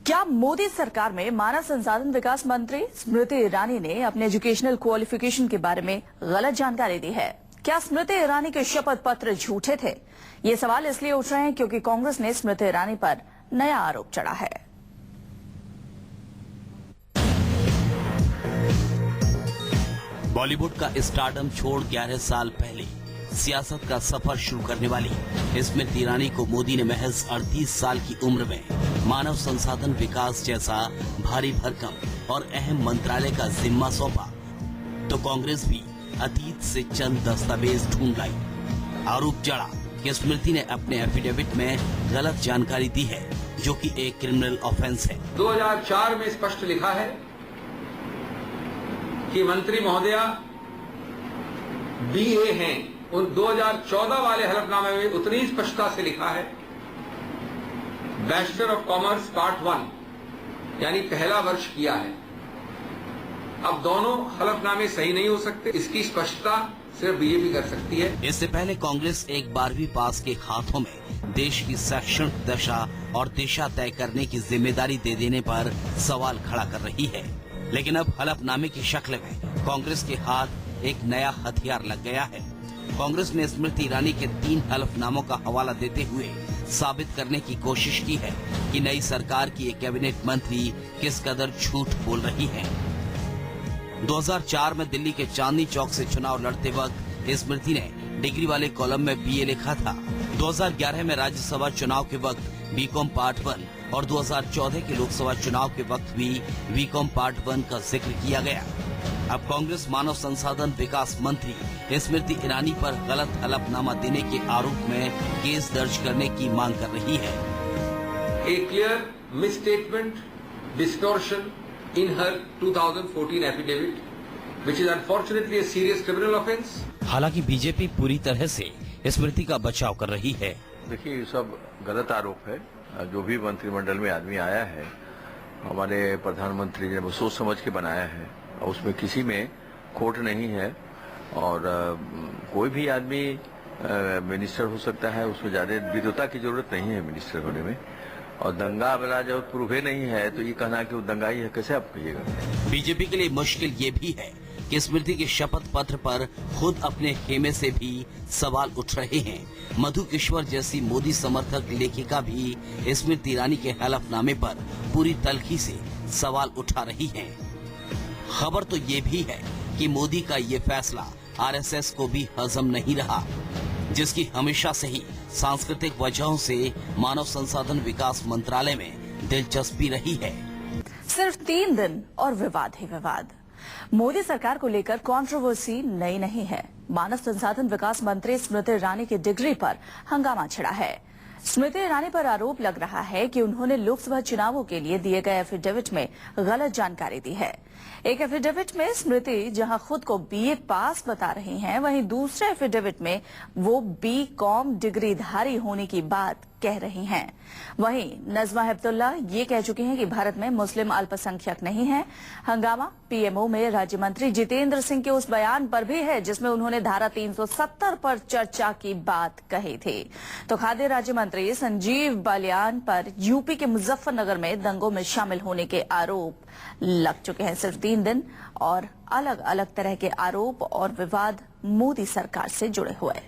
क्या मोदी सरकार में मानव संसाधन विकास मंत्री स्मृति ईरानी ने अपने एजुकेशनल क्वालिफिकेशन के बारे में गलत जानकारी दी है? क्या स्मृति ईरानी के शपथ पत्र झूठे थे? ये सवाल इसलिए उठ रहे हैं क्योंकि कांग्रेस ने स्मृति ईरानी पर नया आरोप चढ़ा है। बॉलीवुड का स्टारडम छोड़ 11 साल पहले सियासत का सफर शुरू करने वाली स्मृति ईरानी को मोदी ने महज 38 साल की उम्र में मानव संसाधन विकास जैसा भारी भरकम और अहम मंत्रालय का जिम्मा सौंपा तो कांग्रेस भी अतीत से चंद दस्तावेज ढूंढ लाई। आरोप जड़ा कि स्मृति ने अपने एफिडेविट में गलत जानकारी दी है, जो कि एक क्रिमिनल ऑफेंस है। 2004 में स्पष्ट लिखा है कि मंत्री महोदया बीए हैं। उन 2014 वाले हलफनामे में उतनी स्पष्टता से लिखा है बैचलर ऑफ कॉमर्स पार्ट 1 यानी पहला वर्ष किया है। अब दोनों हलफनामे सही नहीं हो सकते, इसकी स्पष्टता सिर्फ बीजेपी कर सकती है। इससे पहले कांग्रेस एक 12वीं पास के हाथों में देश की शैक्षणिक दशा और दिशा तय करने की जिम्मेदारी दे देने पर सवाल खड़ा कर रही है, लेकिन अब हलफनामे की शक्ल में कांग्रेस के हाथ एक नया हथियार लग गया है। कांग्रेस ने स्मृति ईरानी के 3 हलफनामों का हवाला देते हुए साबित करने की कोशिश की है कि नई सरकार की एक कैबिनेट मंत्री किस कदर झूठ बोल रही है। 2004 में दिल्ली के चांदनी चौक से चुनाव लड़ते वक्त स्मृति ने डिग्री वाले कॉलम में बीए लिखा था। 2011 में राज्यसभा चुनाव के वक्त बीकॉम पार्ट 1 और 2014 के लोकसभा चुनाव के वक्त भी बीकॉम पार्ट 1 का जिक्र किया गया। अब कांग्रेस मानव संसाधन विकास मंत्री स्मृति ईरानी पर गलत हलफनामा देने के आरोप में केस दर्ज करने की मांग कर रही है। A clear misstatement, distortion in her 2014 affidavit, which is unfortunately a serious criminal offence. हालांकि बीजेपी पूरी तरह से स्मृति का बचाव कर रही है। देखिए, ये सब गलत आरोप है। जो भी मंत्रिमंडल में आदमी आया है, हमारे प्रधानमंत्री ने वो सोच समझ के बनाया है और उसमें किसी में खोट नहीं है। और कोई भी आदमी मिनिस्टर हो सकता है, उसमें ज्यादा विद्वता की जरूरत नहीं है मिनिस्टर होने में। और दंगा वाला जब प्रूफ नहीं है तो ये कहना कि वो दंगाई है, कैसे आप कहिएगा? बीजेपी के लिए मुश्किल ये भी है कि स्मृति के शपथ पत्र पर खुद अपने खेमे से भी सवाल उठ रहे हैं। मधु किश्वर जैसी मोदी समर्थक लेखिका भी स्मृति ईरानी के हलफनामे पर पूरी तल्खी से सवाल उठा रही हैं। खबर तो ये भी है कि मोदी का ये फैसला आरएसएस को भी हजम नहीं रहा, जिसकी हमेशा से ही सांस्कृतिक वजहों से मानव संसाधन विकास मंत्रालय में दिलचस्पी रही है। सिर्फ 3 दिन और विवाद ही विवाद। मोदी सरकार को लेकर कंट्रोवर्सी नई नहीं है। मानव संसाधन विकास मंत्री स्मृति ईरानी की डिग्री पर हंगामा छिड़ा है। स्मृति ईरानी पर आरोप लग रहा है कि उन्होंने लोकसभा चुनावों के लिए दिए गए एफिडेविट में गलत जानकारी दी है। एक एफिडेविट में स्मृति जहां खुद को बीए पास बता रही हैं, वहीं दूसरे एफिडेविट में वो बीकॉम डिग्रीधारी होने की बात कह रही हैं। वहीं नजमा हेपतुल्ला ये कह चुकी हैं कि भारत में मुस्लिम अल्पसंख्यक नहीं है। हंगामा पीएमओ में राज्य मंत्री जितेंद्र सिंह के उस बयान पर भी है जिसमें उन्होंने धारा 370 पर चर्चा की बात कही थी। तो खाद्य राज्य मंत्री संजीव बालियान पर यूपी के मुजफ्फरनगर में दंगों में शामिल होने के आरोप लग चुके हैं। सिर्फ 3 दिन और अलग अलग तरह के आरोप और विवाद मोदी सरकार से जुड़े हुए।